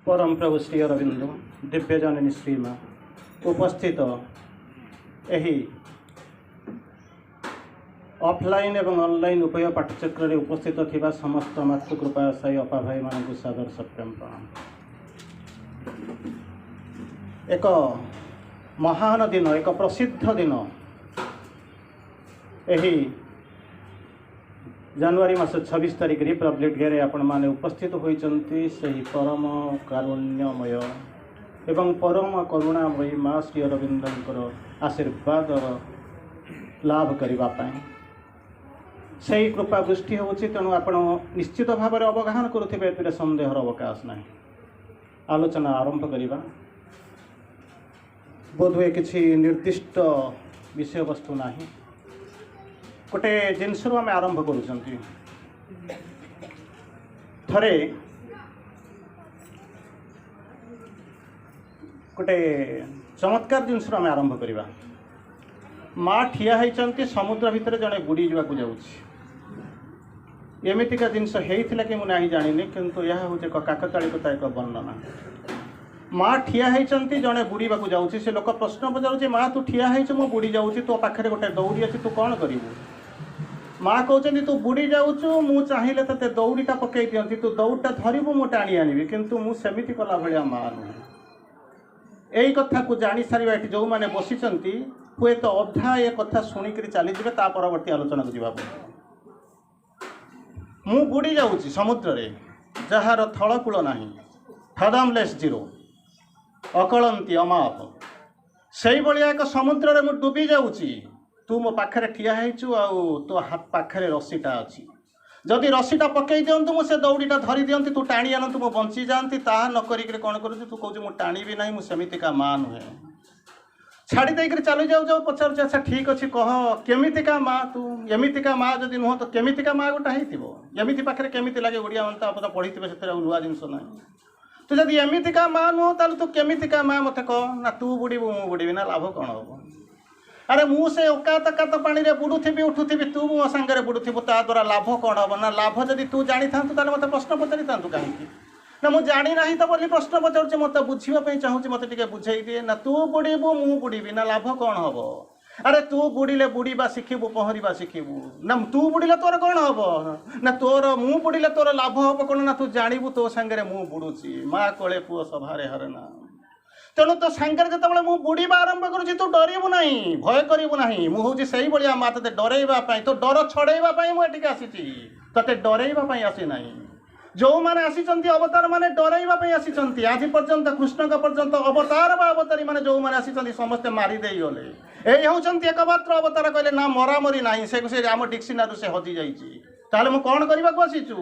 परम प्रभु श्री अरविंद दिव्य जननी श्रीमा उपस्थित यही ऑफलाइन एवं ऑनलाइन उभय पाठचक्र रे उपस्थित थिबा समस्त मातृकृपा साई अपा भाई मानक सादर सत्यम प्रणाम। एक महान दिन, एक प्रसिद्ध दिन यही जनवरी मास 26 तारिख रिपब्लिक डे रे आपण माने उपस्थित होइचंती सही परम कारुण्यमय एवं परम करुणामयी माँ श्री अरविंदर आशीर्वाद लाभ करने सही कृपा दृष्टि होची। तेणु आपण निश्चित भाव में अवगाहन करुथिबे, एतिरे संदेहर अवकाश नहीं। आलोचना आरंभ करिबा। बोधहुए किसी निर्दिष्ट विषय वस्तु नहीं, गोटे जिनस आम आरंभ करुँच। थरे गोटे चमत्कार जिनस आम आरंभ करवा। माँ ठिया होती समुद्र भितर जड़े बुड़ी जावाक जाऊँगी। एमितिका जिनस होता कि मुझे जानी, किंतु यह हूँ एक काकताड़िकता एक वर्णना। माँ ठिया होती जड़े बुड़ीवा जाऊँगी। से लोक प्रश्न पचार, माँ तू ठिया हो बुड़ी जाऊँगी, तो पाखे गोटे दौड़ी अच्छी, तू कौन करू? माँ कहते तू बुड़ी जाऊँ, मु चाहिए ते दौड़ीटा पकई दिखती, तू दौड़टा धरबू, मु टाणी आनबी, किंतु मु सेमिति कला भाया माँ नुहे। यही कथा को जानी सारा ये जो मैंने बसी हुए तो अधा ये कथा शुणिक चलीजे। ता परवर्ती आलोचना को जावाक मु बुड़ी जाऊँ समुद्र रे जार थलकूल नहीं, फादमलेस जीरो, अकलंती अमाप। से भाया एक समुद्र रे मु डूबी जाऊँगी। तू मो पाखे ठिया होइचु, तो हाथ पाखे रसीटा अच्छी। जदि रसीटा पकई दिंतु मुझे दौड़ीटा धरी दिंती, तू टाणी आनतु, मु बंची जाती। ताहा न करिक कौन करूँ? तू कहूँ मु टाणी ना, मुझेमिका माँ नुहे। छाड़ी देकर चली जाऊ जाऊ पचार, अच्छा ठीक अच्छे कह केमितिका माँ तू? एमितिका माँ जदि नुह तो केमितिका माँ गोटा होमती पाखे केमी लगे? ओडिया मन पढ़ी से नुआ जिनस ना। तू जदि एमितिका माँ नुह ताल तू केमितिका माँ मत कह ना। तू बुड़बू मु बुड़बी ना, लाभ कौन हम? अरे मु से ओकात कात पानी रे बुड़ुथी उठुथी, तू मो सांगे बुड़ुथु, ता द्वारा लाभ कौन हम? ना लाभ जदि तू जानी था मत प्रश्न पचारि था कहीं ना। मुझे जानी ना तो बोली प्रश्न पचार, मत बुझापी चाहूँगी, मत टे बुझे दिए ना। तू बुड़बू मु बुड़बी ना, लाभ कौन हम? अरे तू बुड़िले बुड़ीबा शिखिबू, पहरिबा शिखिबू ना। तू बुड़िले तोर कौन हम ना? तोर मु बुड़िले तोर लाभ हम कौन ना? तू जानबू तो सांगे मु बुड़ुची। माँ कोले पुओ सभारे हरना। तेणु तो सांगे जो मु बुड़ीबा आरंभ करुँच, तू डरबू ना, भय करू ना। मुझे से भाया माँ ते डरइवाई, तो डर छड़ाइवाई मुझे आसी, ते डरइवाई आसी ना। जो मैंने आसी अवतार माने डरइवाई आसी। आज पर्यंत कृष्ण पर्यंत अवतार बा अवतारी माने जो मैंने आसी समस्ते मारिदे गले। यही होती एकमात्र अवतार कहले ना, मरामरी ना। से आम डिक्शनरी से हजि जाइए। मु कौन करने को आसीचु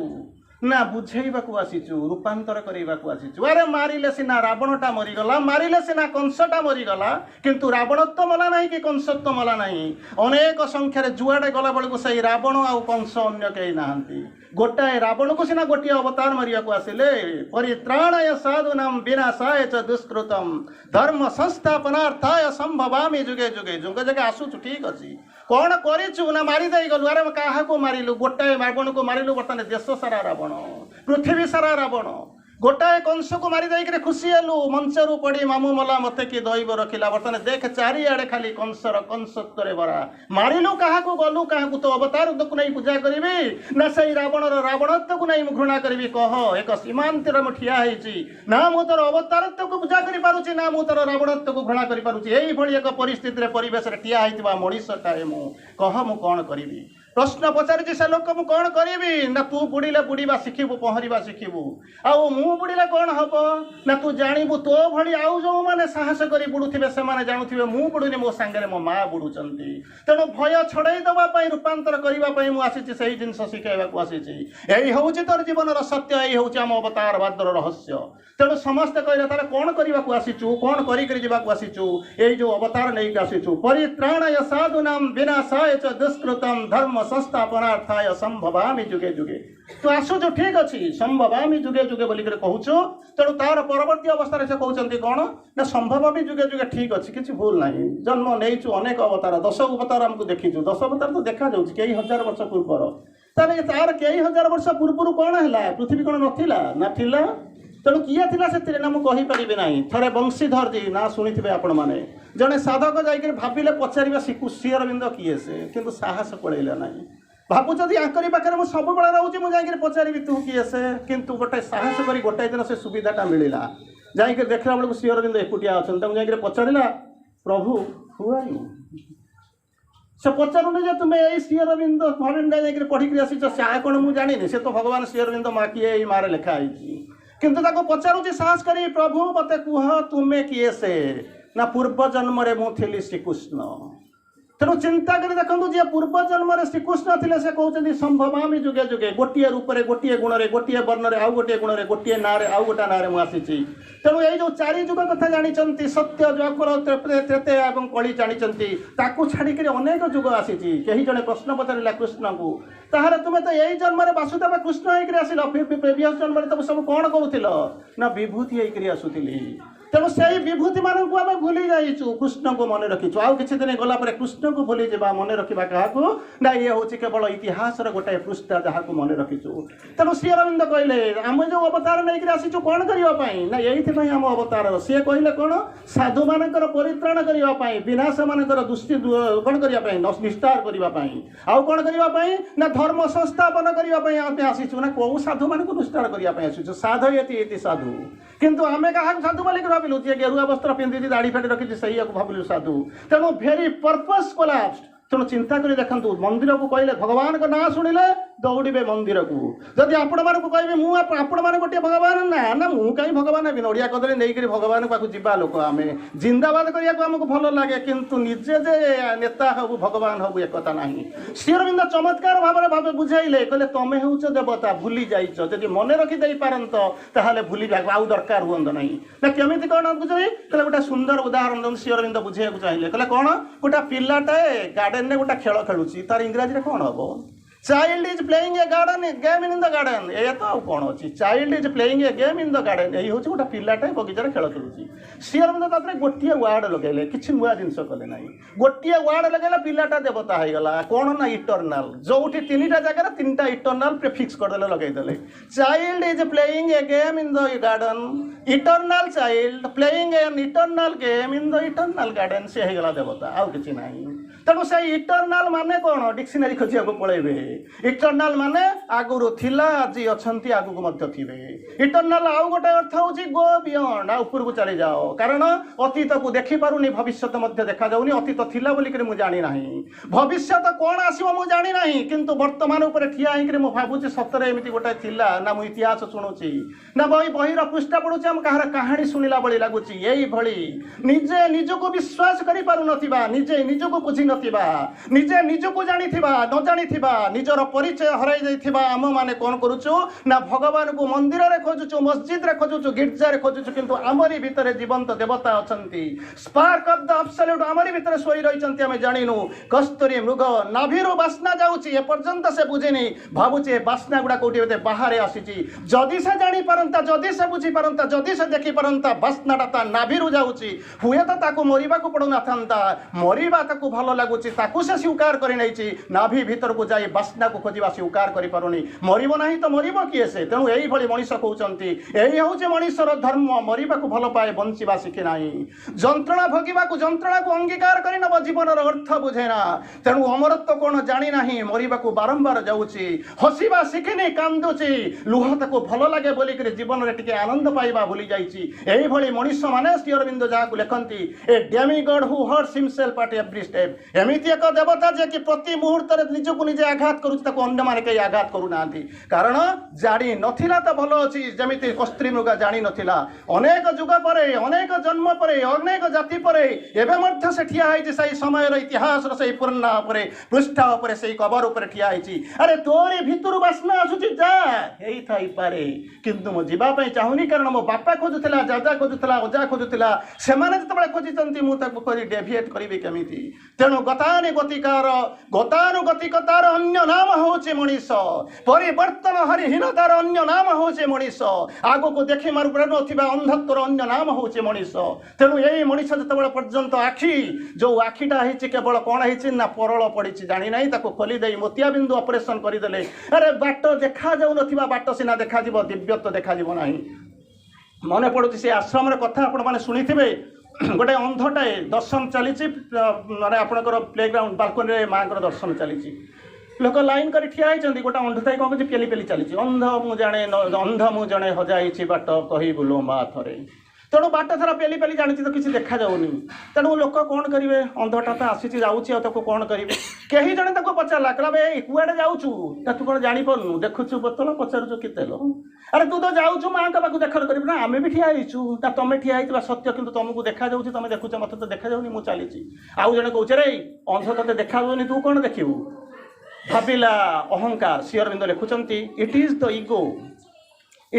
ना? बुझेवा को आसीचु, रूपांतर करने को आसीचु। अरे मारिले सिना रावणटा मरीगला, मारिले सिना कंसटा मरीगला, किंतु रावणत्व मला नहीं कि कंसत्व मला नहीं। अनेक संख्यार जुआड़े गला बेलू से रावण आ कंस अन्य कहीं नहांती। गोटाए रावण को सिना गोटे अवतार मारिया को आसिले। परित्राणाय साधूनां विनाशाय च दुष्कृतम धर्म संस्थापनार्थाय संभवामि जुगे जुगे। जुगे जुगे आसुचु, ठीक अच्छी। कौन करू ना? मारिदे गलु। अरे क्या मारिलु? गोटाए रावण को मारिलु, बर्तमान देश सारा रावण, पृथ्वी सारा रावण। गोटाए कंस को मारी देकर खुशी हेलु। मंचरू पड़ी मामू मला मत कि दैव रखिला। बर्तमान देख चारिआडे खाली कंसर कंसत्व भरा। मारिलु क्या गलु क्या? तो अवतार को नहीं पूजा करी ना, से रावणर रावणत्व को नहीं घृणा करी? कह एक सीमांत ठिया ना, मु तोर अवतारत्व को पूजा करी ना, मु तोर रावणत्व को घृणा करी? एक परिस्थिति परिवेश ठिया मनीषटाए मु, कह मु कौन करी? प्रश्न पचारि से लोक मु कौन करी ना? तू बुड़िले बुड़ीबा शिखिबू, पहरिबा शिखिबू। आउ मु बुड़िले कौन हम ना? तू जानबू तो भली आउ जो मैंने साहस करी बुड़ुथिबे से जानुथिबे मु बुड़ुनी, मो सांगे मो माँ बुड़ुचंती। तेणु भय छड़ाई दवाई, रूपांतर करने मुझे आसी, से जिनस शिखाइबा को आसी। यही हूँ तोर जीवन सत्य, यही हूँ आम अवतार वादर रहस्य। तेणु समस्ते कहले तार कौन करने को आसीचु, कौन करिक आसीचु? यही जो अवतार नहीं आसीचु। परित्राणाय साधूनां विनाशाय च दुष्कृतम धर्म संस्थापनार्थाय संभवामि जुगे जुगे। तू आसुचु, ठीक अच्छी, संभवामि जुगे जुगे बोलिक कहूचु। तेणु तार परवर्ती अवस्था से कहते कौन ना? संभवामि जुगे जुगे, ठीक अच्छे, किसी भूल ना। जन्म नहीं अनेक अवतार, 10 अवतार आमको देखीचु। 10 अवतार तो देखा जाऊँ कई हजार वर्ष पूर्वर। तार कई हजार वर्ष पूर्व कौन है? पृथ्वी कौन नथिला ना? थिला तेणु किए थिला से ना मुझे कहीपरि ना थे बंशीधर जी ना शुणी आपण मैंने जड़े साधक जाकर भाविले पचारे श्री अरविंद किए से किंतु साहस पड़ेगा ना भावुँ आंकरी पाखे मुझे सब रोचे मुझे पचारि तू किए से किंतु गोटे साहस कर गोटे दिन से सुविधाटा मिलला जाकर देखला बेलू श्री अरविंद एकुटिया अच्छा जाकर पचारा प्रभु हु आर यू से पचारूनी जे तुम्हें यही श्री अरविंद फरेंडा जाकर पढ़िक आसीच क्या कौन मुझे जानी से तो भगवान श्री अरविंद माँ किए यही मारे लिखाई किंतु पचारूँ साहस करी प्रभु मत कह तुम्हें किए से ना पूर्व जन्म रे मुझे श्रीकृष्ण तेणु चिंता कर देखो जी पूर्व जन्म श्रीकृष्ण थे से कहते संभवामी जुगे जुगे गोटे रूप से गोटे गुण में गोटे वर्ण में आउ गोटे गुण में गोटे ना आउ गोटे ना मुझे तेणु ये जो चारि जुग कथा जानी सत्य द्वापर त्रेतया और कली जानी छाड़ी अनेक जुग आसी कहीं जड़े प्रश्न पचारा कृष्ण को ताहले तुम्हें तो यही जन्म वासुदेव कृष्ण होकर आसिल प्रिवियस जन्म तुम सब कौन करुल ना विभूति होकर आसुली तेणु से विभूति मानक आम भूली जाइचु कृष्ण को मन रखीचु आउ किसी दिन गलापर कृष्ण को भूली जा मन रखा क्या ना ये हूँ केवल इतिहास गोटे पृष्ठा जहाँ को मन रखीचु तेणु श्री अरविंद कहले आम जो अवतार नहीं आसीचु कौन करने ना ये आम अवतार सी कहले कौन साधु मानकर परित्राण करने विनाश मानकर दृष्टि कौन करने निस्तार करने आउ कौन करने ना धर्म संस्थापन करने आसीचु ना कौ साधु मान निस्तार करने आसीचु साधयति साधु किंतु आम क्या साधु बोलिक भाविलु जे गेरुआ वस्त्र पिंधि दाढ़ी फाड़ी रखी से भाविलु साधु तेणु भेरी पर्पस कोलाप्स तेणु चिंता कर देखु मंदिर को कहले भगवान का ना शुणिले दौड़े मंदिर को जदि आपण मानक कहे मुझे गोटे भगवान ना ना मुझे कहीं भगवान हेबी नड़िया कदली नहीं भगवान पाक जा लोक आम जिंदाबाद करने आमको भल लगे किंतु निजे जे नेता हबू भगवान हबू एक ना श्री अरविंद चमत्कार भाव बुझाइले कहले तुम हो देवता भूली जाइच जदि मन रखिदे पारत ताहले भूली आउ दरकार हुआ ना ना केमी कौन बुझे कहले गोटे सुंदर उदाहरण श्री अरविंद बुझे चाहिए कहले कौन गोटे पिलाटाए गार्डेन में गोटे खेल खेलुची तार इंग्राजी कौन हम child is playing A garden game in the garden ये तो आउ कौन अच्छी child is playing a game in the garden यही हूँ गोटे पिलाटे बगीचार खेल खेलुची श्री अरविंद तापर गोटे वार्ड लगे किसी नुआ जिन कले ना गोटे वार्ड लगे पिलाटा देवता होगा कौन ना इटर्नाल जो तीन टा जगह तीन टा इटर्नाल फिक्स करदे लगेदे child is playing a game in the garden eternal child playing an eternal game in the eternal garden से होगा देवता आउ कि ना तेणु से इटर्नाल माने कौन डिक्शनरी खोजा पलैबे इटर्नाल माने आगुरु थिला आज अच्छी आगु मध्य थे इटर्नाल आउ गोटे अर्थ हूँ गो बियंड ऊपर को चली जाओ कारण अतीत को देखी पारुनी भविष्य मध्य देखा जाऊनी अतीत थिला बोलिक मुझे जानी ना भविष्य कौन आसो मुझे जानी ना किंतु वर्तमान उपर ठिया होकर मुझे भावुँ सतरे एमती गोटे थिला ना मुझे इतिहास शुणुची ना बहीर पृष्ठा पढ़ुची आम कहार कहानी शुणिला भली लगुच यही निजे निजको विश्वास कर निजे निजको बुझी निजे निजको जानी न जानी निजर परिचय हराई जाइथिबा आम माने कौन करुचु ना भगवान को मंदिर रे खोजुचु मस्जिद रे खोजुचु गिरजा रे खोजुचु किंतु आमरी भितर जीवंत देवता अछंती स्पार्क ऑफ द एब्सोल्यूट आमरी भितर सोई रहिचंती आमे जानिनु कस्तूरी मृग नाभिरु बासना जाउची ए पर्यंत से बुझिनी भाबुचे बासना गुडा कोठी होते बाहर आसीची जदि से जानी परंता जदि से बुझी परंता जदि से देखि परंता बासनाटा ता नाभिरु जाउची हुए तो ताको मरिबा को पड़ो नाथंता मरिबा ताको भलो लागुची ताको से स्वीकार करि नैची नाभि भितर को जाई बासना को खोजा स्वीकार कर मरब ना तो मरब किए से तेणु यही मनीष कहते यही हूँ मनीषर धर्म मरवा को भल पाए बंचा शिखी ना जंत्रणा भोगवा जंत्रणा को अंगीकार कर नब जीवन अर्थ बुझेना तेणु अमरत्व कौन जानी ना मरवा को बारंबार जाऊँगी हसवा शिखिनी कांदुची लुह ताको भल लगे बोलिक जीवन में टी आनंद पाइबा भूली जाइए मनीष मैंने श्री अरविंद जहाँ को लिखती a demigod who hurts himself at every step एमती एक देवता जे कि प्रति मुहूर्त निजको निजे आघात करुँ कई आघात करूना कारण जानी नथिला तो भल अच्छी जमी कस्त्री मृगा जानी नथिला अनेक जुग पर अनेक जन्म पर अनेक जाति पर एवं से ठिया से समय इतिहास से पुराना पृष्ठा उपर से कवर उपर ठिया अरे तोरी भितर बासना आसूची जा थी पारे किंतु मो जीवाई चाहूनी कारण मो बापा खोजुला जाजा खोजुला अजा खोजुला से जो खोजी मुझे डेभिएट करी केमी तेणु गतानुगतिकार गतानुगतिकतार अन्य नाम हूँ मनीष परिवर्तन हरिहीनतार अन्य नाम हूँ मनीष आग को देखी मार ना अंधत्वर अन्य नाम हूँ मनीष तेणु यही मनीष जो पर्यंत आखि जो आखिटा केवल कौन है परल पड़ी जानी ना खोलीदे मोतियाबिंदु ऑपरेशन करदे अरे बाट देखा जाऊ बाट सीना देखा दिव्यत्व देखा ना मन पड़ुଛି से आश्रम कथा आपण मैंने शुणी थे गोटे अंधटाए दर्शन चली माने आपणकर प्ले ग्राउंड बालकनी माँ दर्शन चली लोक लाइन कर ठिया होती गोटे अंधटाई कौन कर पेली पेली चली अंध मु जाने अंध मु जड़े हजाई बाट कही बुलो माँ थरे तेणु बाट सारा पेली पेली जानी तो किसी देखा जाऊनी तेणु लोक कौन करेंगे अंधटा तो आसी जाऊँ कौन करेंगे कहीं जड़े पचारा कहला कुआड़े जाऊँ तू कौन जापरू देखुचु बोतल पचारूँ कि तेल अरे तू तो जाऊँ माँ पाक देखर कर ना आम भी ठिया ना तुम ठिया सत्य कि तुमको देखा जाऊँ तुम देखुच मत तो देखा जाऊनी मुझे चली आउ जड़े कौचे रे अंध ते देखा जाऊनी तू कौन देखू भाविला अहंकार श्री अरविंद लिखुंट it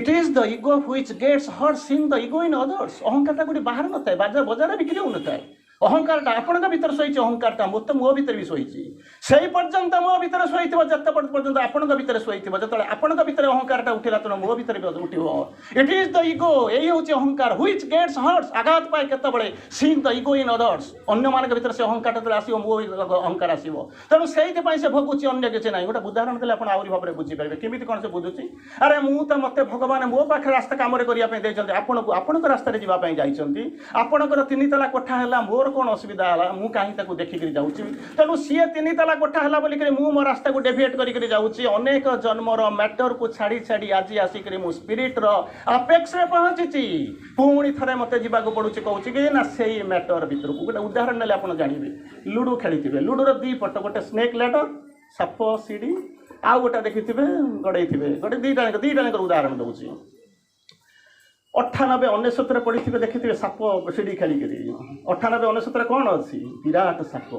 is the ego which gets hurt seeing the ego in others अहंकार गोटे बाहर न था बाजार बजार बिक्री हो न अहंकारटा आपण भीतर शोची अहंकारटा मत मो भीतर भी शोची से पर्यंत मो भीतर शोई जिते पर्यंत आपण भीतर शोई जो आपण भीतर अहंकारटा उठिला तो मो भीतर भी उठिब इट इज द ईगो यही हूँ अहंकार व्हिच गेट्स हर्ट्स आघात पाए केतबळे seeing the ego in others अन्य मान भीतर से अहंकारटा जो आसो मो अहंकार आसो तेणु से भोगुची अन्य किसी ना गोटे उदाहरण देते आप आहरी भाव में बुझीपारे केमी कौन से बुझुची अरे मु तो मत भगवान मो पाखे रास्ता कम करने आपण रास्तार जाइए आपणकर 3 तला कोठा है मोर कौन असुविधा है मु कहीं देखिक जाऊँ तेणु सी 3 तला कोठा है बोलिक मो रास्ता को डेविएट कर जाऊँगी अनेक जन्मर मैटर को छाड़ी छाड़ी आज आसिक मु स्पिरिट्र अपेक्स पहुँची पुणी थे मत जावाक पड़ू कहूँ कि ना से मैटर भर को गोटे उदाहरण ना आप जानवे लुडो खेली लुडोर 2 पट गोटे स्नेक लेडर साप सीढ़ी आउ गोटे देखी गड़े गोटे दीटा उदाहरण दूसरी 98 99 पड़ी थे देखिए साप सीढ़ी खेलिक 98 99 कौन अच्छी विराट साप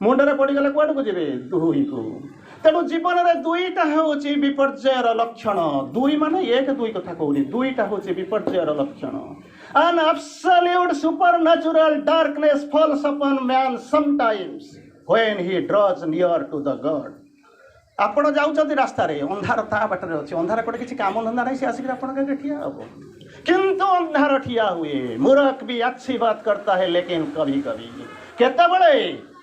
मुंडे पड़गले कौट को जी 2 को तेणु जीवन में 2टा हूँ विपर्ययर लक्षण 2 मान 1 2 कथा कहूनी 2टा हूँ विपर्ययर लक्षण an absolute supernatural darkness falls upon man sometimes when he draws near to the God आपण जाऊँ रास्तार अंधार ता बाटर अच्छे अंधार कटे किसी काम धंदा नहीं से आसिक आपके ठिया हम किंतु अंधार ठिया हुए मूर्ख भी अच्छी बात करता है लेकिन कभी कभी केतबळे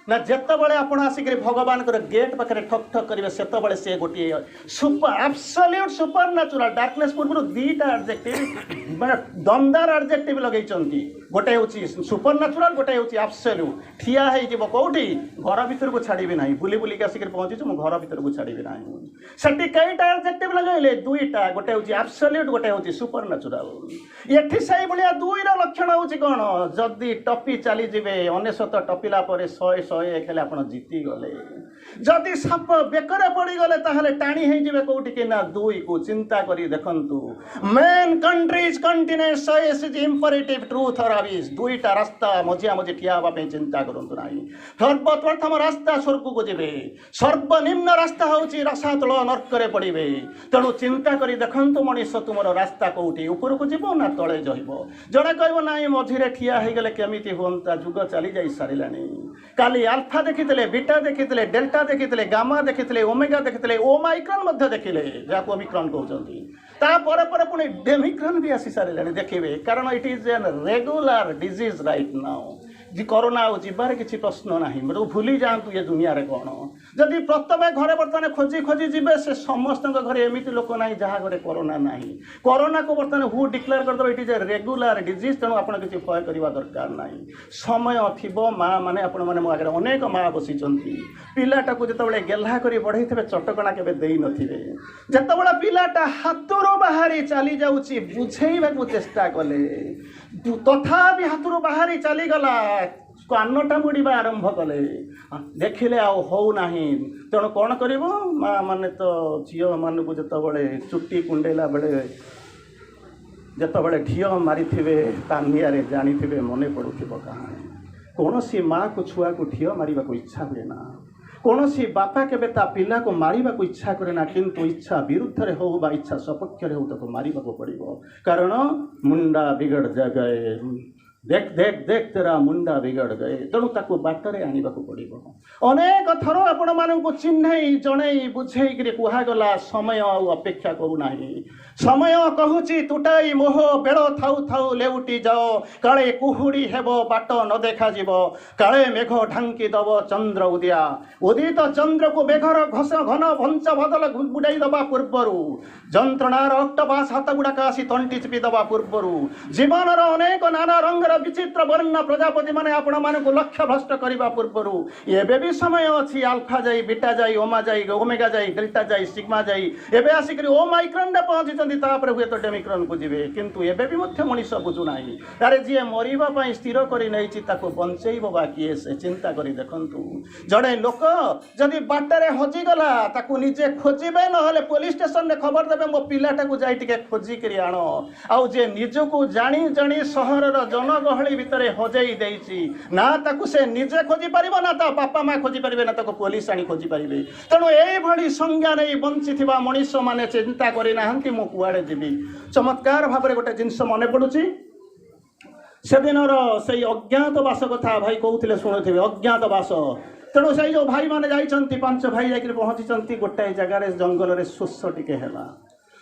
ना जितेबले आप आसिक भगवान गेट पाखे ठक ठक करेंगे से सी गोटे सुपर एब्सोल्यूट सुपरनैचुरल डार्कनेस पूर्व 2टा एडजेक्टिव माने दमदार एडजेक्टिव लगे गोटे हूँ सुपरनैचुरल गोटे हूँ एब्सोल्यूट ठिया हो कौटी घर भीतर को छाड़ी ना बुली बुलिक आसिक पहुँची मु घर भीतर को छाड़ी ना से कईटा एडजेक्टिव लगे 2टा गोटे हूँ एब्सोल्यूट गोटे हूँ सुपरनैचुरल ये से भाया 2ର लक्षण हूँ कौन जदि टपी चली जाए 99 टपिला 100 खेले आप जीति गले जदि साप बेकर पड़गले ताहले टाणी हो कौटी कि ना 2 को चिंता करी देखंतु main countries continent choice is imperative truth और अविस 2टा रास्ता मझिया मझी ठिया होगा चिंता करंतु नाही सर्वप्रथम रास्ता स्वर्ग को जीवे सर्वनिम्न रास्ता हूँ रसातल नर्क पड़े तेणु चिंता करी देखंतु मनीष तुमर रास्ता कौटी ऊपर को जीव ना तले जइब जड़े कह ना मझिरे ठिया होगले केमिति हुंता जुग चली जाई सारिलानी काली अल्फा देखिले बीटा देखिले डेल्टा देखिले गामा देखिले ओमेगा देखिले ओमाइक्रॉन देखिले जहाँ ओमिक्रॉन कहते तापर पुणी डेमिक्रॉन भी आसी सारे देखिए कारण it is an regular disease right now जी कोरोना आबार किसी प्रश्न ना मतलब भूली जातु ये दुनिया रे कौन जदि प्रथम घरे बर्तमान खोजी खोजी जीवे से समस्त घरे एमती लोक ना जहाँ घरे कोरोना ना कोरोना को बर्तमान हु डिक्लेयर करदे it is a regular disease तेणु आप किसी भय करवा दरकार ना समय थी माँ मैंने आपण मैंने मो आगे अनेक माँ बसी पिलाटा को जिते गेल्हा कर बढ़ई थे चटकणा के दे नथिबे जिते पिलाटा हाथरू बाहरी चली जाऊँगी बुझेबा चेष्टा कले तथापि हाथरू बाहरी चलीगला कानटा मुड़ा आरंभ कले देखिले आना तेणु कौन कर माँ मैंने तो झील मान को जिते चुट्टी कुंडेला बेले जिते ढीय मारी तानिया जानी मन पड़ुव कहानी कौन सी माँ को छुआ को ढीय मारे को इच्छा हुए ना कौन सी बापा के पिला को मारिबा को इच्छा करे ना किंतु इच्छा विरुद्ध रे हो बा इच्छा सपक्ष रे हो तो मारिबा को पड़िबो कारण मुंडा बिगड़ जगए देख देख देख तेरा मुंडा बिगड़ गए तेणु ताकू बाटरे आनिबाकू पड़िबो। अनेक थर आपण मानकू चिन्हई जणई बुझेई कुहागला समय आउ अपेक्षा करू नाही। समय कहूची तुटाई मोह बेड़ थाउ थाउ लेउटी जाओ काले कुहुड़ी हेबो बाट न देखा जीवो काले मेघ ढांकी दब चंद्र उदिया उदित चंद्र को मेघर घस घन भंच बदल बुड़ाई दबा पूर्वरु जंत्रणार अक्टोपास हाथ गुड़ाक आसी तंटी चिपी दबा पूर्वरु जीवनर अनेक नाना रंगर विचित्र वर्ण प्रजापति माने आपण मानकू लक्ष्य भ्रष्ट करबा पूर्वरु एबे भी समय अछि अल्फा जाई बीटा जाई ओमा जाई ओमेगा जाई डेल्टा जाई सिग्मा जाई एबे आसिक ओमाइक्रॉन रे पहुंची तापर हुए तो डेमिक्रॉन को जीवे किंतु एबे भी मध्य मनीष बुझु नाही। अरे जी मरिबा पई स्थिर करी नैछि ताको बंचेइबो बाकी से चिंता करी देखंतु जड़े लोक जदि बाटरे हजि गला ताको निजे खोजिबे नहले पुलिस स्टेशन रे खबर देबे मो पिलाटा को जाई टिके खोजी करी आनो आउ जे निजको जानी जानी शहर रो जनगहळी भितरे हजेई देइछि ना ताको से निजे खोजी परिबो ना ता बापा मा खोजी परिबे ना ताको पुलिस आनी खोजी परिबे। तेणु एई भली संज्ञा नै बंचिथिबा मनीष माने चिंता करी नाहंती मो कुआड़े जीवी। चमत्कार भाव में गोटे जिनस मन पड़ुची से दिनर से अज्ञातवास कथा भाई कहते शुणुवे अज्ञातवास। तेणु से जो भाई मैंने जाइंट पांच भाई जाकि पहुँची गोटाए जगार जंगल में शोष टिके है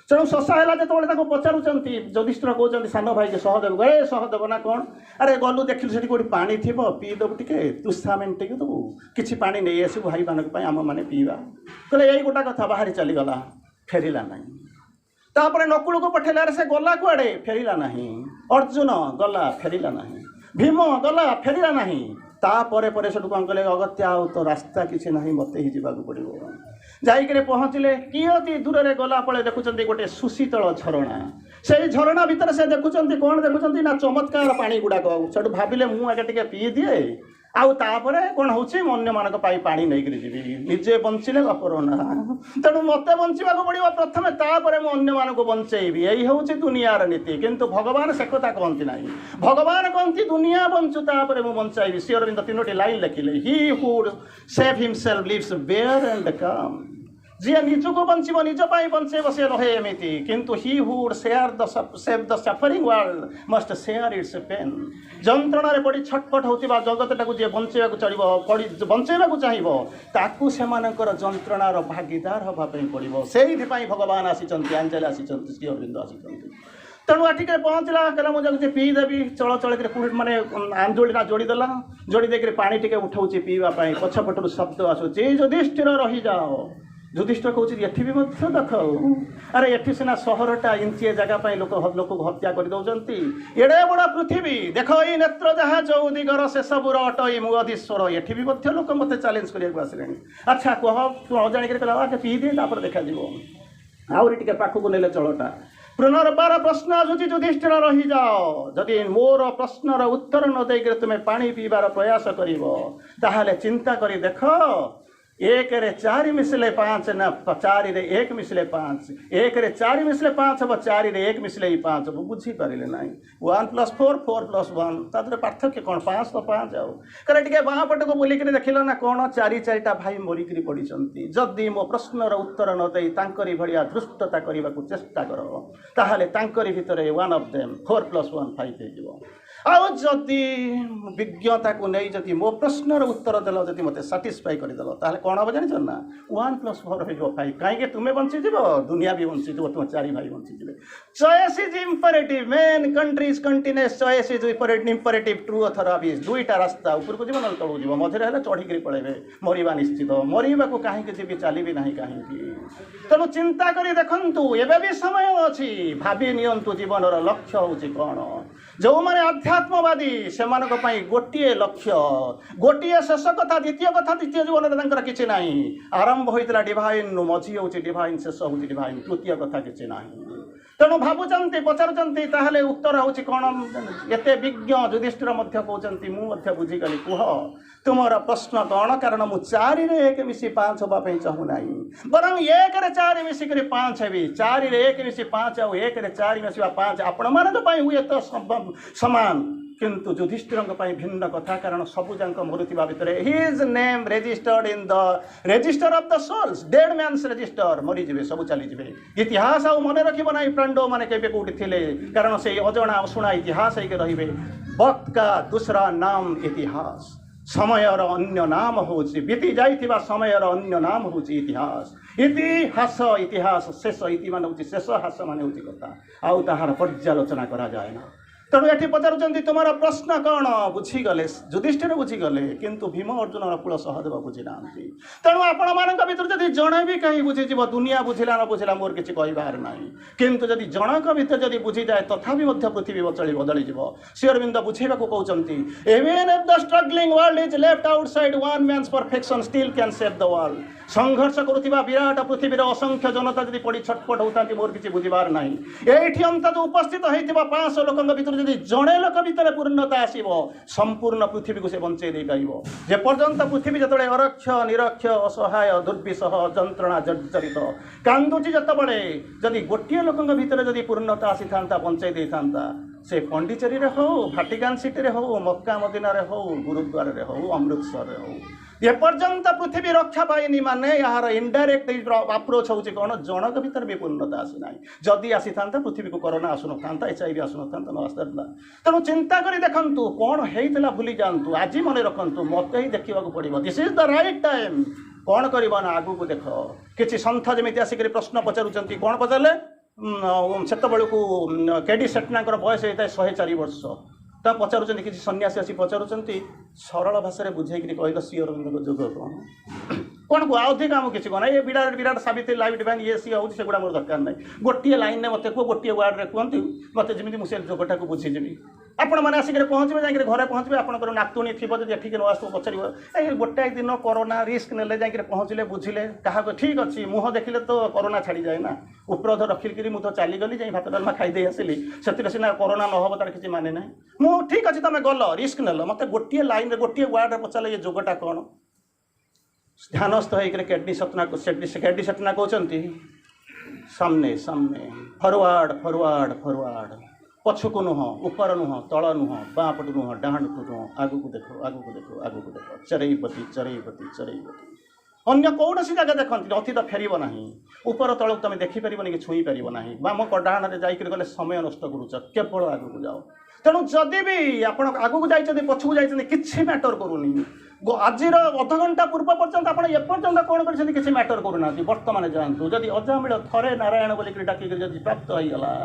तेणु शोषा है जो पचारूँ युधिष्ठिर कहते सान भाई के सहदेव गए सहदेव ना कौन अरे गलु देख से कौटी पा थी पीदेबू टे तुषा मेन्टेक देबू कि पा नहीं आसू भाई मानक आम मैंने पीवा कहले यही गोटा कथा बाहरी चलीगला फेरला ना तापर नकुल को पठेला से गला कुआड़े फेरला ना अर्जुन गला फेरला ना भीम गला फेरला ना तापर पर से कौन कले अगत्या आउ तो रास्ता किसी ना मत ही जावाक पड़ो जाइए पहुँचले कियती दूर में गला पड़े देखुं गोटे सुशीतल झरणा से झरणा भितर से देखुं कौन देखुं ना चमत्कार पानी गुड़ाक से भाविले मुझे टे पी दिए आउ तापर कौन हूँ अन्य मान पानी नहीं जी निजे बंचिले बापर ना तेणु मत बंचा पड़ो प्रथम तापर मुझे मान बंचेबी यही हूँ दुनियार नीति किंतु भगवान से कथा कहती ना भगवान कहती दुनिया बंचु तापर मुझे बंचाइबी। श्री अरविंद 3टी लाइन लिखिले he who'd save himself lives bare and काम जी निजको बंचब निज बंचेब से रहे एमती किंतु he would share the save the suffering world must share its pain जंत्रण पड़ी छटपट होता जगत जी बंचेवा चलो पड़ी बंचेवा चाहिए ताकू से जंत्रणार भागीदार हाँपाई पड़ो से भगवान आसी आंजल आसी श्री अरविंद आसी तेणु आठिक पहुँचला कहला मुझे पीदेवी चल चल माने आंदोलना जोड़ीदेला जोड़ी देकर पानी टिके उठाऊँ पीवाई पछपटू शब्द आसूँ युधिष्ठिर रही जाओ युधिष्ठिर कहूँ ये भी देख अरे ये सिना सहरटा इंचिए जगह लोक लोक हत्या कर दौरान एड़े बड़ पृथ्वी देख ये नेत्र जहाँ चौदिगर से सबूर अटई मुधीश्वर ये भी लोक मत चैलेंज करने आसिले अच्छा कह तू अजाणिक कहला पी दिए तापर देखा आहरी टे पाखक नेले चलटा पुनर्बार प्रश्न आसूँ युधिष्ठिर रही जाओ जदि मोर प्रश्नर उत्तर न देकर तुम्हें पानी पीबार प्रयास कर चिंता कर देख 1 रे 4 मिसले 5 ना 4 रे 1 मिसले 5 1 रे 4 मिसले 5 हम 4 रे 1 मिसले 5 हम बुझी पारे ना 1 + 4 4 + 1 तादरे पार्थक्य कौन 5 तो 5 आउ कहे टे बाँ पट को बुलिक देख ना कौन 4 भाई मरिकी पड़ी जदि मो प्रश्नर उत्तर न दे तांकरी भलिया धृष्टता करने को चेष्टा कर ताहले तांकरी भितर 1 ऑफ देम 4 + 1 5 हो आउ जदि विज्ञता को नहीं जदि मो प्रश्नर उत्तर देल जदि मत साटिस्फाई करदेल ताहले कौन हम जान ना 1 + 4 हो 5 कहीं तुम्हें बंचीज दुनिया भी बंचीज तुम 4 भाई बंचीजे choice is imperative man countries continuous choice is imperative true other abyss दुईटा रास्ता ऊपर को जीवन तलू जीव मझे चढ़ी पड़े मरवा निश्चित मरवा को कहीं जी चलिए ना कहीं तेणु चिंता कर देखु एवं भी समय अच्छी भावी नियंतु जीवनर लक्ष्य हूँ कौन जो मैंने आध्यात्मवादी से गोटे लक्ष्य गोटे शेष कथा द्वितीय जीवन किसी ना आरंभ होता डिवाइन मझी हूँ डिवाइन शेष हूँ डिवाइन तृतीय कथा किसी ना तेणु भावुंट पचारूँ ताहले उत्तर हूँ कौन एत विज्ञ युधिष्ठिर कहते मुझे बुझीगली कह तुमर प्रश्न कौन कारण मु 4 रे 1 मिसी 5 हाँपाई चाहूँ ना बरं 1 रे 4 मिसिक 5 हेबी 4 रे 1 मिसी 5 आउ 1 रे 4 मिसवा 5 आपण माने हुए तो समान किंतु युधिष्ठिर भिन्न कथा कारण सबुजाक मरुवा भितर his name registered in the register of the souls dead man's register मरीजे सब चलीजे इतिहास आउ मन रखना प्रांडव मैंने कौटी थे कारण से अजणा अशुणा इतिहास होकर रे वक्त का दूसरा नाम इतिहास समयर अन्य नाम हूँ बीती जाइथिबा समयर अन्य नाम हूँ इतिहास इतिहास इतिहास शेष इति मान हूँ शेष हास मान हूँ कथा आउ ताहार पर्यालोचना करा जाए ना तेणु ये पचारुंट तुम प्रश्न कौन बुझीगले युधिष्ठिर बुझीगले किंतु भीम अर्जुन नकुल सहदेव बुझी ना तेणु आपण मान भर जब जड़े भी कहीं बुझीज दुनिया बुझिला न बुझिला मोर किसी कहबार ना किंतु जदि जनक भर जब बुझी जाए तथापि पृथ्वी बदली श्री अरविंद बुझेगा कहते even if the struggling world is left outside one man's perfection still can save the world संघर्ष करुवा विराट पृथ्वी असंख्य जनता जब पड़ी छटपट होता मोर किसी बुझार ना ये अंत उपस्थित होता 500 लोक भर जब जड़े लोक भर पूर्णता आसो संपूर्ण पृथ्वी को से बंचे दे पार जेपर्यंत पृथ्वी जो अरक्ष निरक्ष असहाय दुर्विषह जंत्रणा जर्जरित कांदुची जिते जदि गोटे लोक भर जब पूर्णता आसी था बंचे दे था से पंडिचेरी हो भाटिकान सिटी हो मक्का मदीना हो गुरुद्वार हो अमृतसर हो एपर्यंत पृथ्वी रक्षा पाएनि माने यार इनडायरेक्ट अप्रोच होची कौन जनक भीतर भी पूर्णता आसी ना जदि आसी था पृथ्वी को कोरोना आसुन था HIV आसुन था न आसता तेणु चिंता कर देखु कौन होता भूली जातु आज मन रखु मत ही देखा पड़ो this is the right time कौन करना आगू को देख कि सन्थ जमी आसिक प्रश्न पचारुंट कौन पचारे से बेलू केडी सेटनाकर बयस होता है 104 वर्ष तो पचारुंट किसी सन्यासी आसी पचारुंट सरल भाषा बुझे कह श्री अरविंद जोग कौन को अधिक आम किसी कहना ये विराट विराट सावित्री लाइव डिवाइन ये सी होगा सेगुड़ा मोर दरकार ना गोटे लाइन में मत कह गोटे वार्ड में कहतु मत जमी मुझे जोगटा को बुझीजी आपण मैंने आसिक पहुँचे जाए घरे पहुँचे आपंकर नातुणी थी जब ठीक न आस पचार गोटाए दिन कोरोना रिस्क ने जाए पहुँचले बुझिले क्या ठीक अच्छे मुह देखिले तो कोरोना छाड़ी जाए ना उपरोध रखिकी मुझे चलीगली जाए भात डालमा खाई आसली से सीना कोरोना न हम तार किसी माने ना मु ठीक अच्छे तुम गल रिस्क नेल मत गोटे लाइन गोटे वार्ड में पचारे ये जोगटा कौन ध्यानस्थ होकर केडी सेटना कहते सामने सामने फरवार्ड फरवार्ड फरवार्ड पछकु नुह ऊपर नुह तल नुह बाँपट नुह डाण को नुह आगू को देखो आगू को देखो आगू को देखो चरईपति चरईपति चरईपति अन्य कौन सी जगह देखते अतीत फेर ना ऊपर तल तुम देखिपर कि छुई पार ना बाम डाण में जाकर गले समय नष्ट करुच केवल आगू को जाओ तेणु जदि भी आप आगू जाइए पछकू जाइए किसी मैटर करूनी आज अध घंटा पूर्व पर्यंत आप एपर्यंत कौन कर किसी मैटर करूना बर्तमान जातु जदि अजामिल थरे नारायण बोलिक डाकिक जब प्राप्त होगा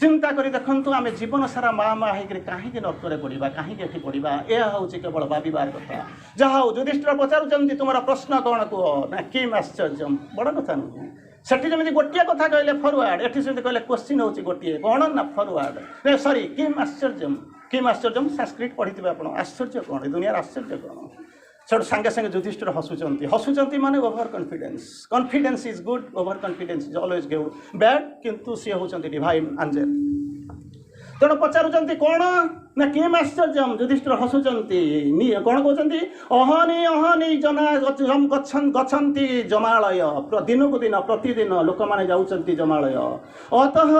चिंता करी देखु आम जीवन सारा माँ माँ होकर कहीं नर्करे पड़ा कहीं पड़ा यह हूँ केवल भावार कथा जहाँ हूँ युधिष्ठिर पचारुंट तुम प्रश्न कौन कह ना किम आश्चर्य बड़ कथा नुहे सेठी जमी गोटे कथा कहले फरवार्ड एटी से कहले क्वेश्चन होची गोटे कौन ना फरवार्ड सॉरी किम आश्चर्य संस्कृत पढ़ी आप आश्चर्य कौन दुनिया आश्चर्य कौन से सांगे सांगे युधिष्ठिर हसुंट माने over confidence is good over confidence is always good bad किंतु सी होचंती डिवाइन एंजल तेणु पचारुंट कौन ना किम आश्चर्य युधिष्ठिर हसुंट कौन कहते अहनी अहनी जना गच्छन्ति जमालय दिन को दिन प्रतिदिन लोक मैंने जाऊँच जमालय अतः